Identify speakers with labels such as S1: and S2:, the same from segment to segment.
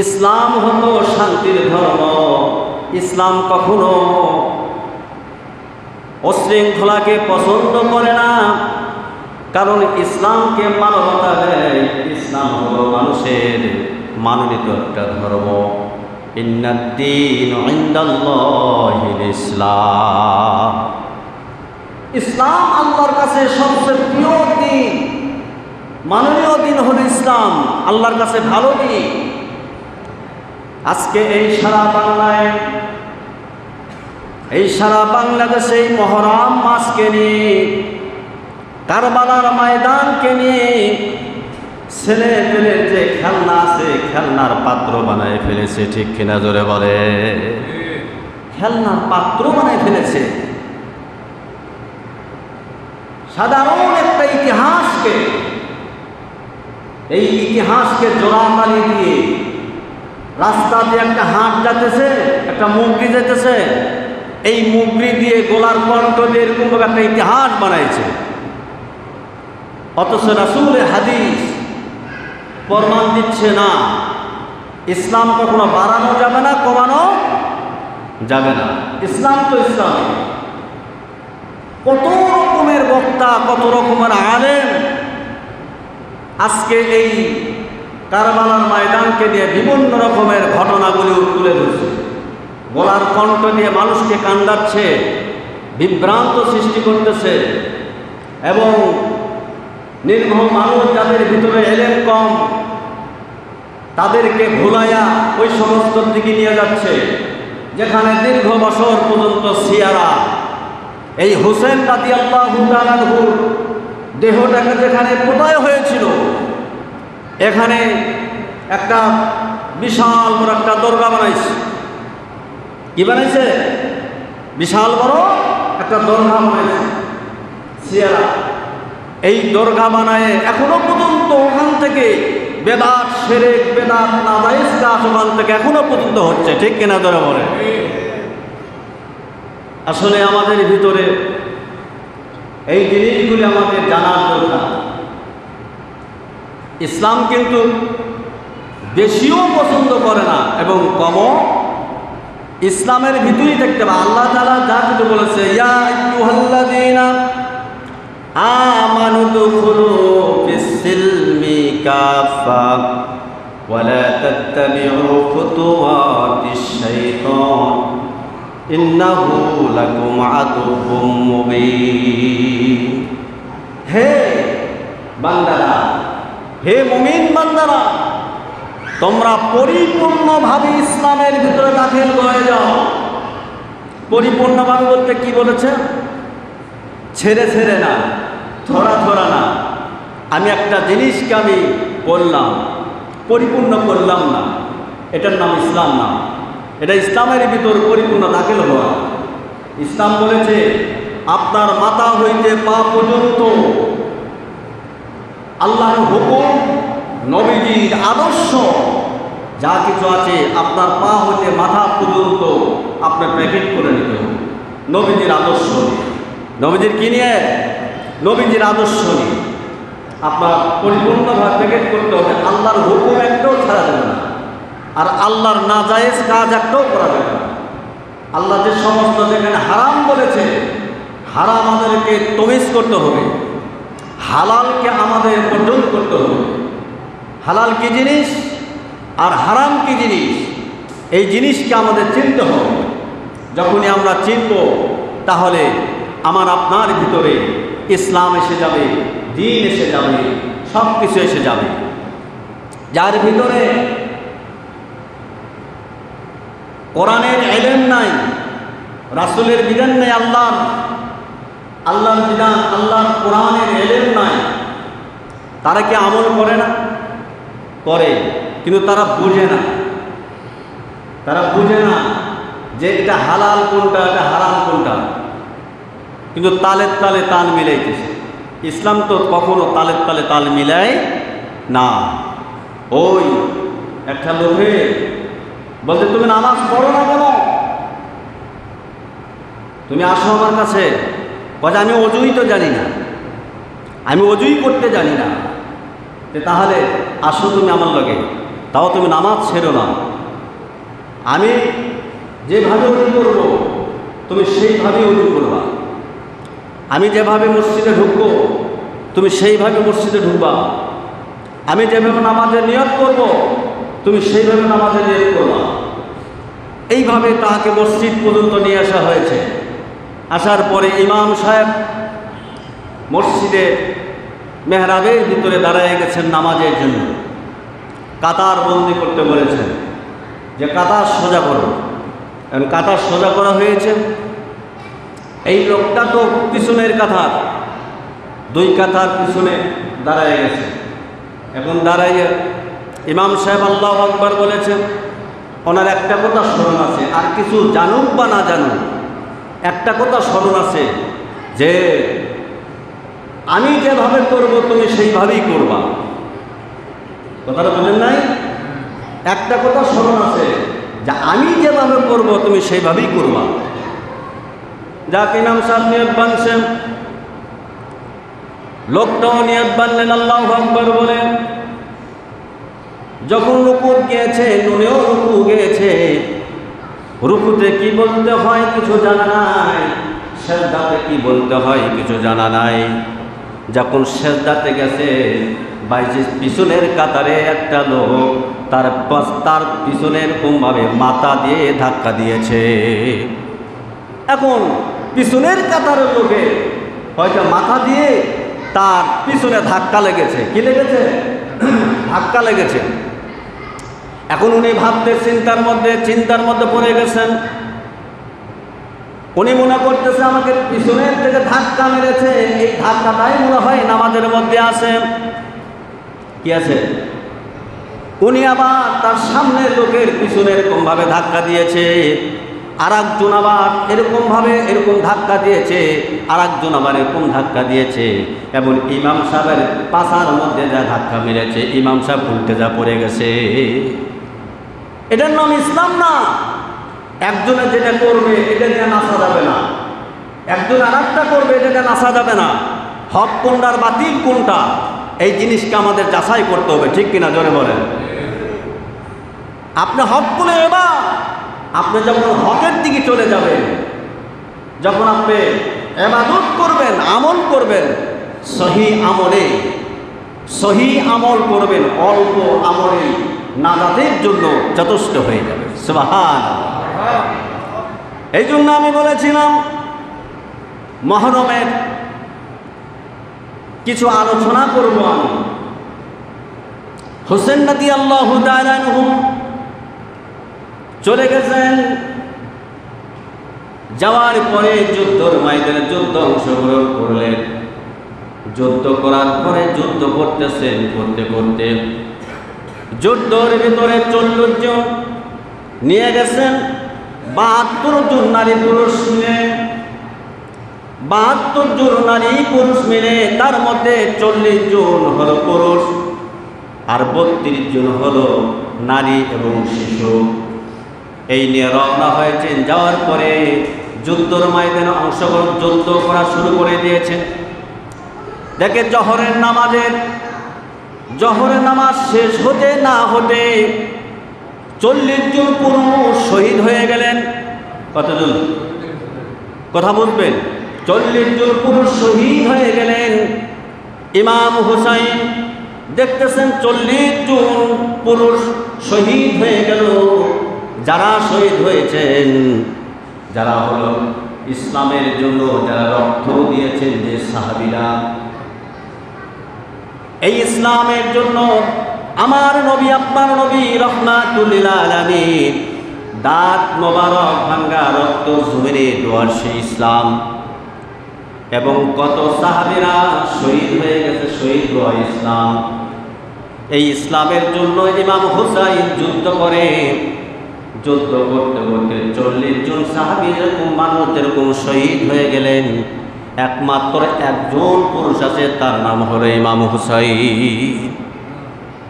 S1: ইসলাম হলো শান্তির ধর্ম। ইসলাম কখনো অশৃঙ্খলাকে পছন্দ করে না, কারণ ইসলামকে মানবতা দেয়। ইসলাম হলো মানুষের মানোনীত একটা ধর্ম। ইন্নাদ-দীনু ইনদাল্লাহিল ইসলাম। ইসলাম আল্লাহর কাছে সবচেয়ে প্রিয় দিন, মাননীয় দিন হলো ইসলাম, আল্লাহর কাছে ভালো দিন। আজকে এই সারা বাংলাদেশে এই মহরম মাসকে নিয়ে, কারবালার ময়দানকে নিয়ে ছেলে পেলে যে খেলনা আছে, খেলনার পাত্র বানায় ফেলেছে। ঠিক কিনা জোরে বলে? খেলনার পাত্র বানায় ফেলেছে। সাধারণ একটা ইতিহাসকে, এই ইতিহাসকে জোড়াতালি দিয়ে রাস্তা দিয়ে একটা হাট যাইতেছে, একটা মুগরি যেতেছে, এই মুগরি দিয়ে গোলার কণ্ঠ দিয়ে এরকমভাবে একটা ইতিহাস বানাইছে। অথচ রাসূলের হাদিস প্রমাণ দিচ্ছে না ইসলাম কখনো বাড়ানো যাবে না, কমানো যাবে না। ইসলাম তো ইসলাম। কত রকমের বক্তা, কত রকমের আলেম আজকে এই কারবালার ময়দানকে নিয়ে বিভিন্ন রকমের ঘটনাগুলি তুলে ধরছে, গলার কণ্ঠ দিয়ে মানুষকে কান্দাচ্ছে, বিভ্রান্ত সৃষ্টি করতেছে, এবং নির্ভয় মানুষ যাদের ভিতরে এলেম কম তাদেরকে ভুলাইয়া ওই সমস্ত দিকে নিয়ে যাচ্ছে যেখানে দীর্ঘ বছর পর্যন্ত শিয়ারা এই হুসেন রাদিয়াল্লাহু তাআলা আনহুর দেহটাকে যেখানে পোতায় হয়েছিল, এখানে একটা বিশাল বড় একটা দরগা বানাইছে। কি বানাইছে? বিশাল বড় একটা দরগা বানাইছে শিয়ারা। এই দরগা বানায় এখনো পর্যন্ত ওখান থেকে বেদাত, শিরক, বেদাত, নাজায়েজ কাজ ওখান থেকে এখনো পর্যন্ত হচ্ছে। ঠিক কিনা ধরে বলে? আসলে আমাদের ভিতরে এই জিনিসগুলি আমাদের জানার দরকার। ইসলাম কিন্তু বেশিও পছন্দ করে না এবং কমও। ইসলামের ভিতরেই দেখতে পাবে আল্লাহ তাআলা যা কিছু বলেছে, ইয়া আইয়ুহাল্লাযীনা আমানু দুখুলু ফিস-সিলমি কাফা ওয়া লা তাত্তাবিউ খুতুওয়াতিশ শাইতান ইন্নাহু লাকুম আদুউম মুবিন। হে বান্দারা, হে মুমিন বান্দারা, তোমরা পরিপূর্ণভাবে ইসলামের ভিতরে দাখিল হয়ে যাও। পরিপূর্ণভাবে বলতে কি বলেছে? ছেড়ে ছেড়ে না, ধরা ধরা না। আমি একটা জিনিসকে আমি করলাম, পরিপূর্ণ করলাম না, এটার নাম ইসলাম না। এটা ইসলামের ভিতর পরিপূর্ণ দাখিল হওয়া। ইসলাম বলেছে আপনার মাথা হইতে পা পর্যন্ত আল্লাহর হুকুম, নবীজির আদর্শ যা কিছু আছে আপনার পা হইতে মাথা পর্যন্ত আপনার প্যাকেট করে নিতে হবে নবীজির আদর্শ নিয়ে। নবীজির কি নিয়ে? নবীজির আদর্শ নিয়ে আপনার পরিপূর্ণভাবে প্যাকেট করতে হবে। আল্লাহর হুকুম একটাও ছাড়া যাবে না, আর আল্লাহর নাজায়েজ কাজ একটাও করা যাবে না। আল্লাহ যে সমস্ত যেখানে হারাম বলেছে, হারাম আমাদেরকে তমিজ করতে হবে, হালালকে আমাদের অর্জন করতে হবে। হালাল কি জিনিস আর হারাম কি জিনিস, এই জিনিসকে আমাদের চিনতে হবে। যখনই আমরা চিনব, তাহলে আমার আপনার ভিতরে ইসলাম এসে যাবে, দ্বীন এসে যাবে, সব কিছু এসে যাবে। যার ভিতরে কোরআনের ইলম নাই, রাসূলের বিধান নাই, আল্লাহর বিধান, আল্লাহর কোরআনের ইলম নাই, তারা কি আমল করে না? করে, কিন্তু তারা বুঝে না। তারা বুঝে না যে এটা হালাল কোনটা, এটা হারাম কোনটা, কিন্তু তালের তালে তাল মিলাইতেছে। ইসলাম তো কখনো তালের তালে তাল মিলায় না। ওই একটা লোকে বলতে, তুমি নামাজ পড়ো না কেন? তুমি আসো আমার কাছে। বলে, আমি অজুই তো জানি না, আমি অজুই করতে জানি না। তাহলে আসো তুমি আমার লগে। তাও তুমি নামাজ ছেড়ো না। আমি যেভাবে উজু করব তুমি সেইভাবে উজু করবা। আমি যেভাবে মসজিদে ঢুকবো তুমি সেইভাবে মসজিদে ঢুকবা। আমি যেভাবে নামাজের নিয়ত করব তুমি সেইভাবে নামাজের নিয়ত করবা। এইভাবে তাকে মসজিদ পর্যন্ত নিয়ে আসা হয়েছে। আসার পরে ইমাম সাহেব মসজিদে মেহরাবের ভিতরে দাঁড়ায় গেছেন নামাজের জন্য। কাতার বন্দি করতে বলেছেন যে কাতার সোজা করো। এখন কাতার সোজা করা হয়েছে। এই লোকটা তো পিছনের কাতার, 2 কাতার পিছনে দাঁড়ায় গেছে। এখন দাঁড়াইয়ে ইমাম সাহেব আল্লাহু আকবার বলেছেন। ওনার একটা কথা স্মরণ আছে, আর কিছু জানুক বা না জানুক একটা কথা স্মরণ আছে যে আমি যেভাবে করব তুমি সেইভাবেই করবা। কথাটা বলেন নাই? একটা কথা স্মরণ আছে যে আমি যেভাবে করব তুমি সেইভাবেই করবা। যাকে ইমাম সাহেব নিয়ত বানছেন, লোকটাও নিয়ত বানলেন আল্লাহু আকবার বলেন। যখন রুকু গিয়েছে, নুনেও রুকু গিয়েছে। রুকুতে কি বলতে হয় কিছু জানা নাই, সেজদাতে কি বলতে হয় কিছু জানা নাই। যখন সেজদাতে গেছে, বাইরে পিছনের কাতারে একটা লোক তার পিছনের কোনভাবে মাথা দিয়ে ধাক্কা দিয়েছে। এখন পিছনের কাতারের লোকে হয়তো মাথা দিয়ে তার পিছনে ধাক্কা লেগেছে। কি লেগেছে? ধাক্কা লেগেছে। এখন উনি ভাবতে চিন্তার মধ্যে পড়ে গেছেন। উনি মনে করতেছে আমাকে পিছনের থেকে ধাক্কা মেরেছে, এই ধাক্কাটাই মনে হয় নামাজের মধ্যে আছে। কি আছে? উনি আবার তার সামনের লোকের পিছনে এরকমভাবে ধাক্কা দিয়েছে। আর একজন আবার এরকম ধাক্কা দিয়েছে, আর একজন আবার এরকম ধাক্কা দিয়েছে। এবং ইমাম সাহেবের পাছার মধ্যে যা ধাক্কা মেরেছে, ইমাম সাহেব উল্টে যা পড়ে গেছে। এটার নাম ইসলাম না। একজনে যেটা করবে এটা দিয়ে নাচা যাবে না, একজন আর একটা করবে এটা দিয়ে নাচা যাবে না। হক কোনটা আর বাতিল কোনটা, এই জিনিসকে আমাদের যাচাই করতে হবে। ঠিক কিনা জোরে বলেন? আপনি হক বলে এবার আপনি যখন হকের দিকে চলে যাবেন, যখন আপনি ইবাদত করবেন, আমল করবেন, সহি আমল করবেন, অল্প আমলে নাজাতের জন্য যথেষ্ট হয়ে যাবে। সুবহানাল্লাহ। এই জন্য আমি বলেছিলাম মুহররমের কিছু আলোচনা করব। আমি হোসেন রাদিয়াল্লাহু তাআলা আনহু চলে গেছেন। যাওয়ার পরে যুদ্ধের ময়দানে অংশগ্রহণ করলেন। যুদ্ধ করার পরে যুদ্ধ করতেছেন, করতে যুদ্ধের ভিতরে 40 জন নিয়ে গেছেন। 72 জন নারী পুরুষ মিলে, 72 জন নারী পুরুষ মিলে, তার মধ্যে 40 জন হলো পুরুষ আর 32 জন হলো নারী এবং শিশু। এই নিয়ে রওনা হয়েছেন। যাওয়ার পরে যুদ্ধের ময়দানে অংশগ্রহণ, যুদ্ধ করা শুরু করে দিয়েছেন। দেখে জহরের নামাজ শেষ হতে না হতে 40 জন পুরুষ শহীদ হয়ে গেলেন। কতজন? কথা বলবেন। 40 জন পুরুষ শহীদ হয়ে গেলেন। ইমাম হুসাইন দেখতেছেন 40 জন পুরুষ শহীদ হয়ে গেল। যারা শহীদ হয়েছেন, যারা হলো ইসলামের জন্য যারা রক্ত দিয়েছেন, যে সাহাবীরা, এই ইসলামের জন্য আমার নবী, আপনার নবী রাহমাতুল লিল আলামিন দাঁত মোবারক ভাঙ্গা রক্ত জমিনে দেওয়ার সেই ইসলাম। এবং কত সাহাবীরা শহীদ হয়ে গেছে, শহীদ হওয়া ইসলাম। এই ইসলামের জন্য ইমাম হুসাইন যুদ্ধ করে। যুদ্ধ করতে 40 জন সাহাবী এরকম মানুষ যেরকম শহীদ হয়ে গেলেন, একমাত্র একজন পুরুষ আছে, তার নাম হলো ইমাম হুসাইন।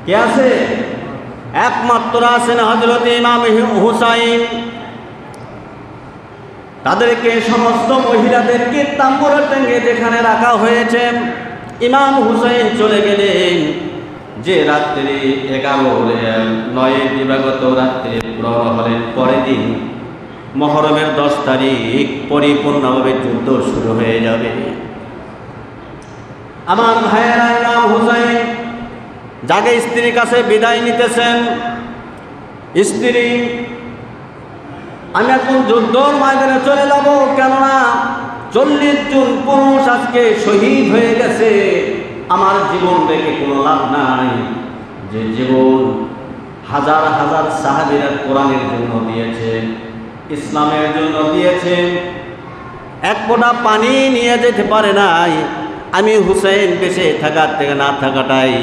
S1: কে আছে? একমাত্র আছেন হযরত ইমাম হুসাইন। তাদেরকে সমস্ত মহিলাদেরকে তাম্বুরা টেঙ্গে যেখানে রাখা হয়েছে, ইমাম হুসাইন চলে গেলেন। যে রাত্রি 9 দিবাগত রাত্রে রওনা হলেন। পরের দিন মুহররমের 10 তারিখ পরিপূর্ণভাবে যুদ্ধ শুরু হয়ে যাবে। আমার ভাইয়েরা, ইমাম হুসাইন যাকে স্ত্রীর কাছে বিদায় নিতেছেন, স্ত্রী আমি এখন যুদ্ধর ময়দানে চলে যাব, কেননা 40 জন পুরুষ আজকে শহীদ হয়ে গেছে, আমার জীবন রেখে কোনো লাভ নাই। যে জীবন হাজার হাজার সাহাবীরা কোরআনের জন্য দিয়েছে, ইসলামের জন্য দিয়েছে, এক ফোঁটা পানি নিয়ে যেতে পারে নাই। আমি হুসাইন বেঁচে থাকার থেকে না থাকাটাই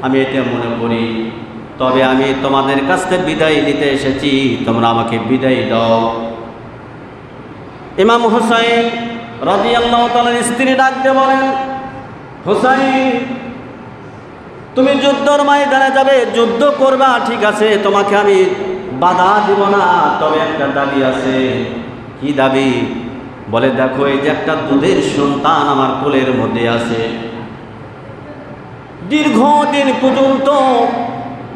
S1: আমি এটা মনে করি। তবে আমি তোমাদের কাছ থেকে বিদায় নিতে এসেছি, তোমরা আমাকে বিদায় দাও। ইমাম হুসাইন রাদিয়াল্লাহু তাআলার স্ত্রী ডাকতে বলেন, হুসাইন তুমি যুদ্ধর ময়দানে যাবে, যুদ্ধ করবা, ঠিক আছে, তোমাকে আমি বাধা দিব না, তবে একটা দাবি আছে। কি দাবি? বলে দেখো, এই যে একটা দুধের সন্তান আমার কোলের মধ্যে আছে, দীর্ঘদিন পর্যন্ত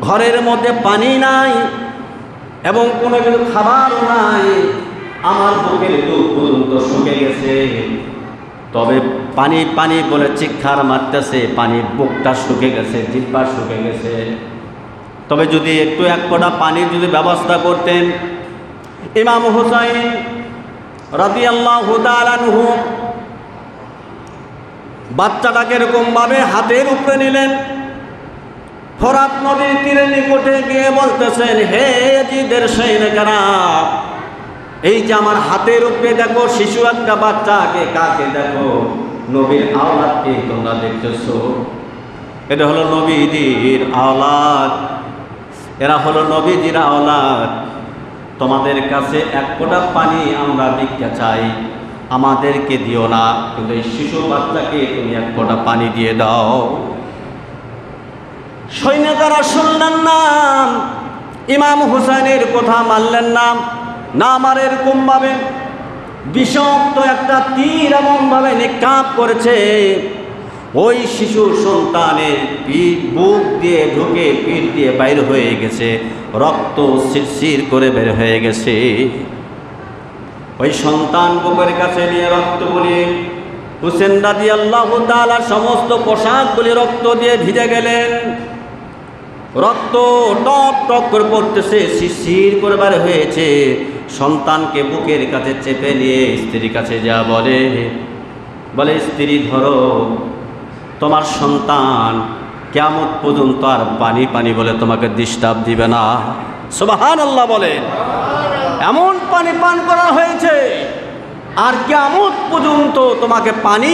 S1: ঘরের মধ্যে পানি নাই এবং কোনো কিছু খাবারও নাই, আমার বুকের দুধ পর্যন্ত শুকে গেছে, তবে পানি পানি বলে চিৎকার মারতেছে, পানির বুকটা শুকে গেছে, জিহ্বা শুকে গেছে। তবে যদি একটু এক ফোঁটা পানির যদি ব্যবস্থা করতেন। ইমাম হুসাইন রাদিয়াল্লাহু তাআলা আনহু বাচ্চাটাকে এরকমভাবে হাতের উপরে নিলেন, ফোরাত নদীর তীরে নিকটে গিয়ে বলতেছেন, হে ইয়াজিদের সৈনিকেরা, এই যে আমার হাতের উপরে দেখো শিশু একটা বাচ্চাকে, কাকে দেখো? নবীর আওলাদকে তোমরা দেখতেছো, এটা হলো নবীজির আওলাদ, এরা হলো নবীজির আওলাদ। তোমাদের কাছে এক ফোঁটা পানি আমরা ভিক্ষা চাই, আমাদেরকে দিও না, কিন্তু এই শিশু বাচ্চাকে তুমি এক ফোঁটা পানি দিয়ে দাও। সৈনিকেরা শুনলেন না, ইমাম হুসাইনের কথা মানলেন না, না আমার এরকমভাবে বিষাক্ত একটা তীর এমনভাবে নিক্ষেপ করেছে, ওই শিশু সন্তানের বুক দিয়ে ঢুকে পিঠ দিয়ে বাইর হয়ে গেছে, রক্ত শিরশির করে বের হয়ে গেছে। ওই সন্তান বুকের কাছে নিয়ে রক্ত বলিয়ে হুসেন রাদিয়াল্লাহু তাআলা সমস্ত পোশাকগুলি রক্ত দিয়ে ভিজে গেলেন, রক্ত টপ টপ করে পড়তেছে, শিরশির করে বের হয়েছে। সন্তানকে বুকের কাছে চেপে নিয়ে স্ত্রীর কাছে যা বলে স্ত্রী, ধরো তোমার সন্তান কিয়ামত পর্যন্ত আর পানি পানি বলে তোমাকে ডিস্টার্ব দিবে না। সুবহানাল্লাহ বলেন। এমন পানি পান করা হয়েছে আর কিয়ামত পর্যন্ত তোমাকে পানি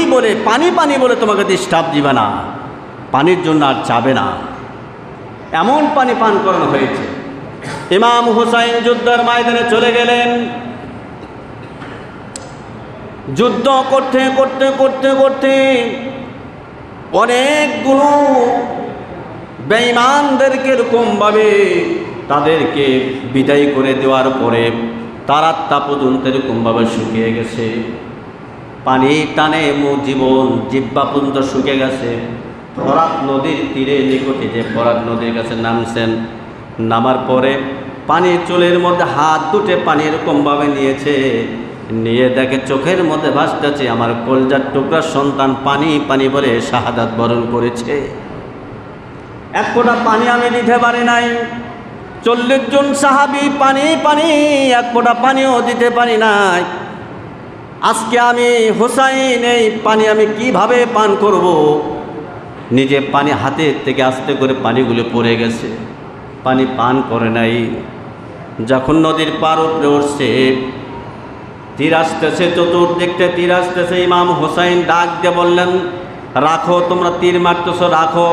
S1: পানি বলে তোমাকে ডিস্টার্ব দিবে না, পানির জন্য আর চাবে না, এমন পানি পান করানো হয়েছে। ইমাম হুসাইন যুদ্ধের ময়দানে চলে গেলেন। যুদ্ধ করতে করতে করতে করতে অনেকগুলো বেঈমানদেরকে এরকমভাবে তাদেরকে বিদায় করে দেওয়ার পরে তার আত্মা পর্যন্ত এরকমভাবে শুকিয়ে গেছে, পানি টানে জীবন জিহ্বা পর্যন্ত শুকিয়ে গেছে। ফরাত নদীর তীরে নিকটে যে ফরাত নদীর কাছে নামছেন, নামার পরে পানির চুলের মধ্যে হাত দুটে পানি এরকমভাবে নিয়েছে, নিয়ে দেখে চোখের মধ্যে ভাসতেছে আমার কলজার টুকরা সন্তান পানি পানি বলে শাহাদাত বরণ করেছে। এক ফোঁটা পানি আমি দিতে পারি নাই, 40 জন সাহাবী পানি পানি এক ফোঁটা পানিও দিতে পারি নাই। আজকে আমি হুসাইন এই পানি আমি কিভাবে পান করব? নিজে পানি হাতের থেকে আস্তে করে পানিগুলো পড়ে গেছে, পানি পান করে নাই। যখন নদীর পার উপরে উঠছে, তীর আসতেছে, চতুর্দিকটা তীর আসতেছে, ইমাম হুসাইন ডাক দিয়ে বললেন, রাখো, তোমরা তীর মারতেছ, রাখো,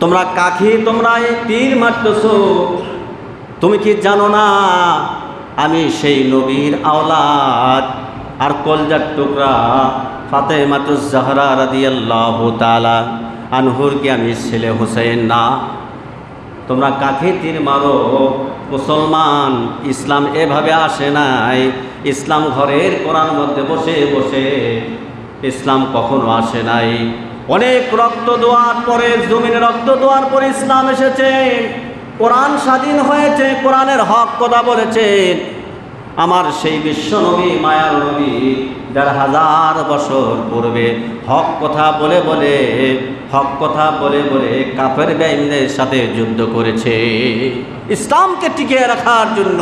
S1: তোমরা কাকি, তোমরা এই তীর মারতেছ, তুমি কি জানো না আমি সেই নবীর আওলাদ আর কলজার টুকরা ফাতেমাতুজ জাহরা রাদিয়াল্লাহু তাআলা আনহুর কি আমি ছেলে হুসাইন না? তোমরা কাকে তীর মারো? মুসলমান ইসলাম এভাবে আসে নাই, ইসলাম ঘরের কোরআন মধ্যে বসে বসে ইসলাম কখনো আসে নাই। অনেক রক্ত দেওয়ার পরে, জমিনে রক্ত দেওয়ার পরে ইসলাম এসেছে, কোরআন স্বাধীন হয়েছে, কোরআনের হক কথা বলেছেন। আমার সেই বিশ্ব নবী, মায়ার নবী ১,৫০০ বছর পূর্বে হক কথা বলে বলে, হক কথা বলে বলে কাফের বেঈমানদের সাথে যুদ্ধ করেছে ইসলামকে টিকিয়ে রাখার জন্য।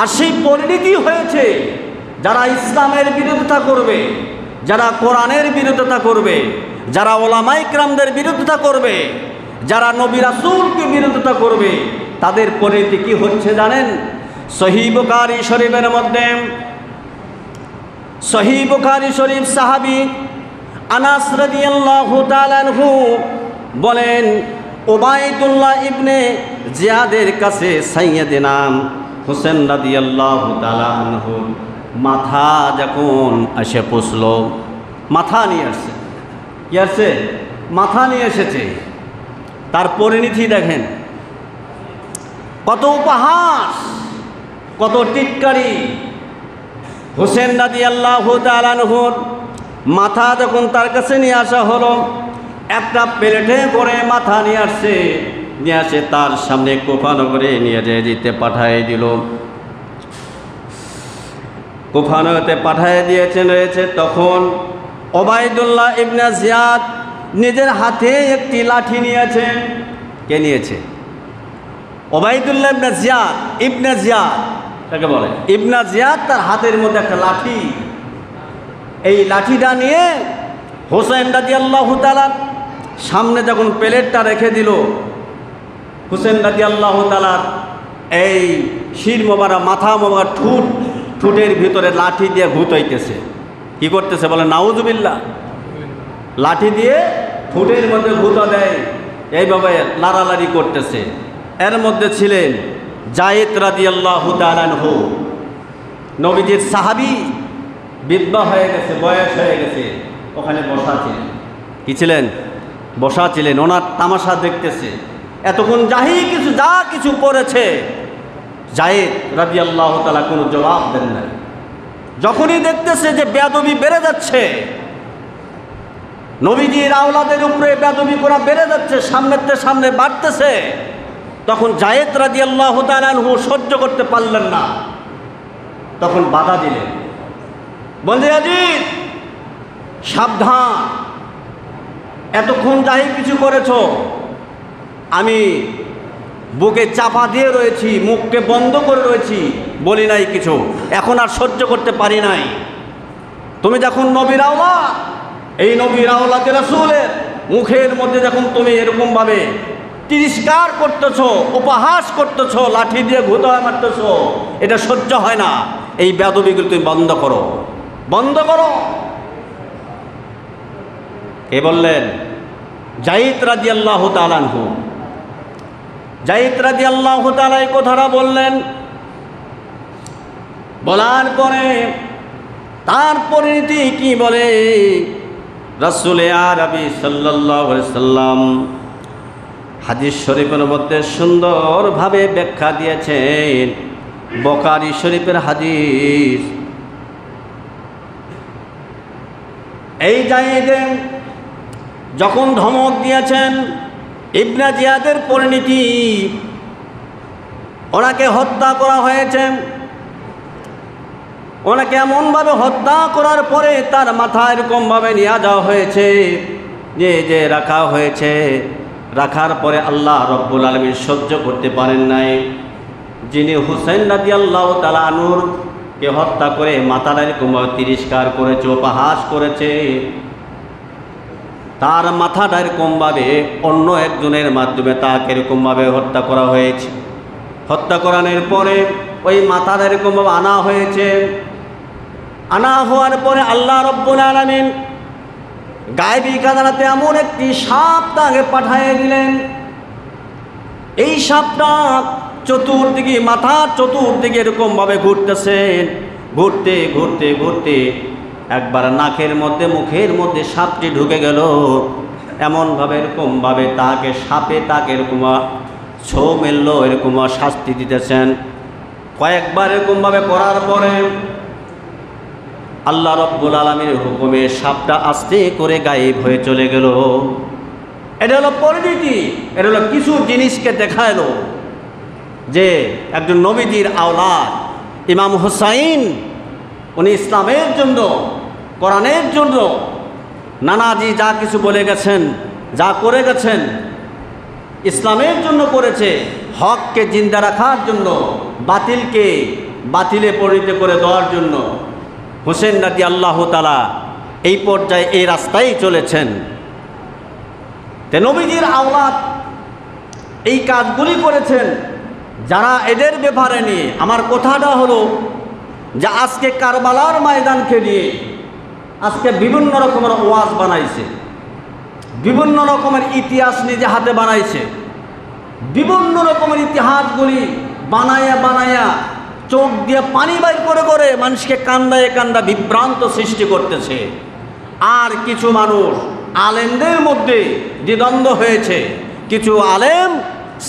S1: আর সেই পরিণতি হয়েছে, যারা ইসলামের বিরোধিতা করবে, যারা কোরআনের বিরোধিতা করবে, যারা ওলামায়ে কেরামদের বিরোধিতা করবে, যারা নবী রাসূলকে বিরোধিতা করবে, তাদের পরিণতি কি হচ্ছে জানেন? সহিহ বুখারী শরীফের মধ্যে, সহিহ বুখারী শরীফ, সাহাবী আনাস রাদিয়াল্লাহু তাআলা আনহু বলেন, উবাইদুল্লাহ ইবনে জিয়াদের কাছে সাইয়্যিদিনা হোসেন রাদিয়াল্লাহু তাআলা আনহু মাথা যখন এসে পৌঁছল, মাথা নিয়ে আসছে, কি আসছে? মাথা নিয়ে এসেছে। তার পরিণতি দেখেন, কত উপহাস, কত টিটকারি। হোসেন রাদিয়াল্লাহু তাআলা আনহুর মাথা যখন তার কাছে নিয়ে আসা হলো, একটা প্লেটে করে মাথা নিয়ে আসছে, নিয়ে আসে তার সামনে কুফানগরে নিয়ে যেতে পাঠিয়ে দিল। কুফানগরে পাঠিয়ে দিয়েছেন রয়েছে। তখন ওবাইদুল্লাহ ইবনে জিয়াদ নিজের হাতে একটি লাঠি নিয়েছেন। কে নিয়েছে? ওবাইদুল্লাহ ইবনে জিয়াদ, ইবনে জিয়াদ তাকে বলে, ইবনে জিয়াদ তার হাতের মধ্যে একটা লাঠি, এই লাঠিটা নিয়ে হোসেন রাদিয়াল্লাহু তাআলা সামনে যখন প্লেটটা রেখে দিল, হোসেন রাদিয়াল্লাহু তাআলা এই শির মোবারক, মাথা মোবারক, ঠোঁটের ভিতরে লাঠি দিয়ে ঘুতাইতেছে। কি করতেছে বলে? নাউজুবিল্লাহ। লাঠি দিয়ে ঠোঁটের মধ্যে ঘুতা দেয়, এইভাবে লাড়ালাড়ি করতেছে। এর মধ্যে ছিলেন যায়েদ রাদিয়াল্লাহু তাআলা আনহু, নবীজির সাহাবী, বিধবা হয়ে গেছে, বয়স হয়ে গেছে, ওখানে বসা ছিলেন। কি ছিলেন? বসা ছিলেন, ওনার তামাশা দেখতেছে। এতক্ষণ যা কিছু করেছে যায়েদ রাদিয়াল্লাহু তাআলা কোনো জবাব দেন না। যখনই দেখতেছে যে বেয়াদবি বেড়ে যাচ্ছে, নবীজির আওলাদের উপরে বেয়াদবি করা বেড়ে যাচ্ছে, সামনে বাড়তেছে, তখন যায়েদ রাদিয়াল্লাহু তাআলা আনহু সহ্য করতে পারলেন না। তখন বাধা দিলেন, বলে, ইয়াজিদ সাবধান, এতক্ষণ যাই কিছু করেছ, আমি বুকে চাপা দিয়ে রয়েছি, মুখকে বন্ধ করে রয়েছি, বলি নাই কিছু, এখন আর সহ্য করতে পারি নাই। তুমি যখন নবীর আওলাদ, এই নবীর আওলাদের রাসূলের মুখের মধ্যে যখন তুমি এরকমভাবে তিরস্কার করতেছ, উপহাস করতেছ, লাঠি দিয়ে ঘুতা মারতেছ, এটা সহ্য হয় না। এই বেয়াদবিগুলো তুমি বন্ধ করো, বন্ধ করো। কে বললেন? যায়েদ রাদিয়াল্লাহু তাআলা আনহু। যায়েদ রাদিয়াল্লাহু তাআলা এই কথাটা বললেন। বলার পরে তার পরিণতি কি বলে? রাসূল আরবি সাল্লাল্লাহু আলাইহি সাল্লাম হাদিস শরীফের মধ্যে সুন্দরভাবে ব্যাখ্যা দিয়েছেন। বুখারী শরীফের হাদিস। এই যায়েদে যখন ধমক দিয়েছেন, ইবনে জিয়াদের পরিণতি, ওনাকে হত্যা করা হয়েছে। ওনাকে এমনভাবে হত্যা করার পরে তার মাথা এরকমভাবে নিয়ে যাওয়া হয়েছে, যে রাখা হয়েছে। রাখার পরে আল্লাহ রব্বুল আলামিন সহ্য করতে পারেন নাই। যিনি হুসাইন রাদিয়াল্লাহু তাআলা আনহুকে হত্যা করে মাথাটা এরকমভাবে তিরস্কার করেছে, উপহাস করেছে, তার মাথাটা এরকমভাবে অন্য একজনের মাধ্যমে তাকে এরকমভাবে হত্যা করা হয়েছে। হত্যা করানোর পরে ওই মাথাটা এরকমভাবে আনা হয়েছে। আনা হওয়ার পরে আল্লাহ রব্বুল আলামিন গায়বী খাজানাতে এমন একটি সাপ তাকে পাঠিয়ে দিলেন। এই সাপটা চতুর্দিকে, মাথার চতুর্দিকে এরকমভাবে ঘুরতেছেন। ঘুরতে ঘুরতে ঘুরতে একবার নাকের মধ্যে, মুখের মধ্যে সাপটি ঢুকে গেল। এমনভাবে এরকমভাবে তাকে এরকম ছো মেলল, এরকম শাস্তি দিতেছেন। কয়েকবার এরকমভাবে করার পরে আল্লাহ রব্বুল আলামিনের হুকুমে সাপটা আস্তে করে গায়েব হয়ে চলে গেল। এটা হলো পরিণতি, এটা হলো কিছু জিনিসকে দেখাইলো যে একজন নবীজির আওলাদ ইমাম হুসাইন, উনি ইসলামের জন্য, কোরআনের জন্য নানাজি যা কিছু বলে গেছেন, যা করে গেছেন, ইসলামের জন্য করেছে, হককে জিন্দা রাখার জন্য, বাতিলকে বাতিলে পরিণত করে দেওয়ার জন্য। হুসেন রাদিয়াল্লাহু তাআলা এই পর্যায়ে এই রাস্তায় চলেছেন। তে নবীজির আওলাদ এই কাজগুলি করেছেন। যারা এদের ব্যাপারে নিয়ে, আমার কথাটা হলো যে আজকে কারবালার ময়দানকে নিয়ে আজকে বিভিন্ন রকমের ওয়াজ বানাইছে, বিভিন্ন রকমের ইতিহাস নিজে হাতে বানাইছে, বিভিন্ন রকমের ইতিহাসগুলি বানায়া বানায়া চোখ দিয়ে পানি বাইর করে করে মানুষকে কান্দায় কান্দা বিভ্রান্ত সৃষ্টি করতেছে। আর কিছু মানুষ আলেমদের মধ্যে দ্বিদ্বন্দ্ব হয়েছে। কিছু আলেম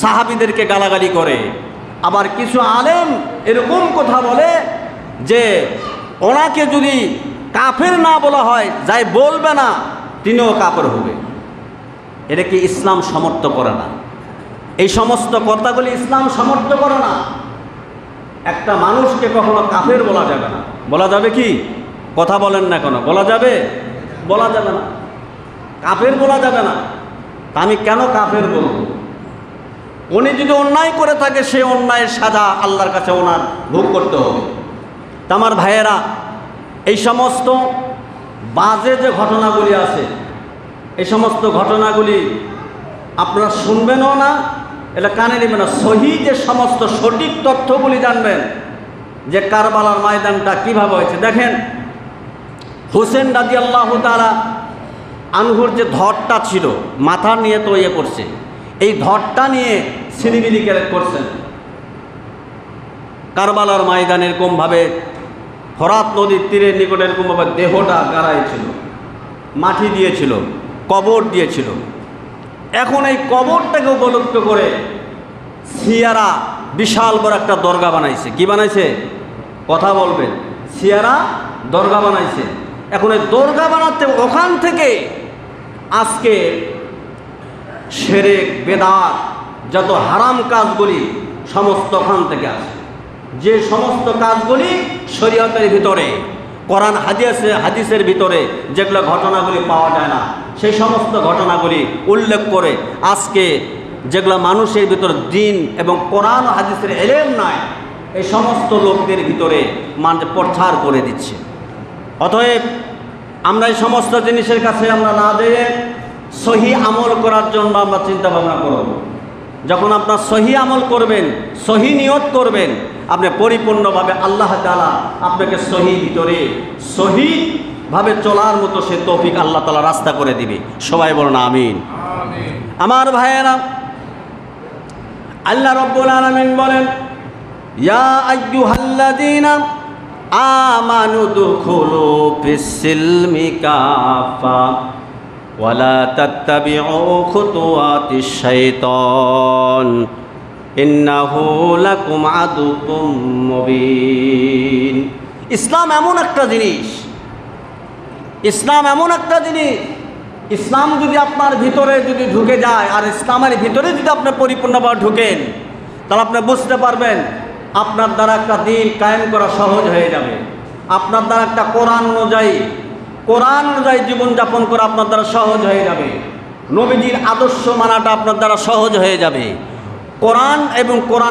S1: সাহাবীদেরকে গালাগালি করে, আবার কিছু আলেম এরকম কথা বলে যে ওনাকে যদি কাফের না বলা হয়, যাই বলবে না তিনিও কাফের হবে। এটা কি ইসলাম সমর্থ করে না? এই সমস্ত কথাগুলি ইসলাম সমর্থ করে না। একটা মানুষকে কখনো কাফের বলা যাবে না। বলা যাবে কি? কথা বলেন না কেন? বলা যাবে? বলা যাবে না। কাফের বলা যাবে না। তা আমি কেন কাফের বলব? উনি যদি অন্যায় করে থাকে, সেই অন্যায়ের সাজা আল্লাহর কাছে ওনার ভোগ করতে হবে। তা আমার ভাইয়েরা, এই সমস্ত বাজে যে ঘটনাগুলি আছে, এই সমস্ত ঘটনাগুলি আপনারা শুনবেনও না, এটা কানে নেবেন না। সহি যে সমস্ত সঠিক তথ্যগুলি জানবেন যে কারবালার ময়দানটা কীভাবে হয়েছে। দেখেন, হুসেন রাদিয়াল্লাহু তাআলা আনহুর যে ধরটা ছিল, মাথা নিয়ে তো ইয়ে করছে, এই ধরটা নিয়ে ছিনিমিনি করছেন। কারবালার ময়দানে এরকমভাবে ফরাত নদীর তীরের নিকটে এরকমভাবে দেহটা গাড়াইছিল, মাটি দিয়েছিল, কবর দিয়েছিল। এখন এই কবরটাকে উপলক্ষ করে সিয়ারা বিশাল বড় একটা দরগা বানাইছে। কি বানাইছে? কথা বলবেন। সিয়ারা দরগা বানাইছে। এখন এই দরগা বানাতে ওখান থেকে আজকে শিরক, বেদাত, যত হারাম কাজগুলি সমস্ত ওখান থেকে আসে। যে সমস্ত কাজগুলি শরীয়তের ভিতরে, কোরআন হাদিসের ভিতরে যেগুলো ঘটনাগুলি পাওয়া যায় না, সেই সমস্ত ঘটনাগুলি উল্লেখ করে আজকে যেগুলো মানুষের ভিতরে দিন এবং কোরআন ও হাদিসের এলেম নাই, এই সমস্ত লোকদের ভিতরে মানে প্রচার করে দিচ্ছে। অতএব আমরা এই সমস্ত জিনিসের কাছে আমরা না যেয়ে সহি আমল করার জন্য আমরা চিন্তা ভাবনা করব। যখন আপনার সহি আমল করবেন, সহি নিয়ত করবেন, আপনি পরিপূর্ণভাবে আল্লাহ তাআলা আপনাকে সহি ভিতরে সহিভাবে চলার মতো সে তৌফিক আল্লাহ তাআলা রাস্তা করে দিবে। সবাই বলুন আমিন। আমার ভাইয়েরা, আল্লাহ রাব্বুল আলামিন বলেন, ইয়া আইয়ুহাল্লাযীনা আমানু দুখুলু ফিস-সিলমি কাফা ওয়ালা তাত্তাবিউ খুতুওয়াতিশ শাইতান ইন্নাহু লাকুম আদুউম মুবিন। ইসলাম এমন একটা জিনিস, ইসলাম এমন একটা জিনিস, ইসলাম যদি আপনার ভিতরে যদি ঢুকে যায়, আর ইসলামের ভিতরে যদি আপনি পরিপূর্ণভাবে ঢুকেন, তাহলে আপনি বুঝতে পারবেন আপনার দ্বারা একটা দিন কায়েম করা সহজ হয়ে যাবে। আপনার দ্বারা একটা কোরআন অনুযায়ী জীবনযাপন করা আপনার দ্বারা সহজ হয়ে যাবে। নবীজির আদর্শ মানাটা আপনার দ্বারা সহজ হয়ে যাবে। কোরআন এবং কোরআন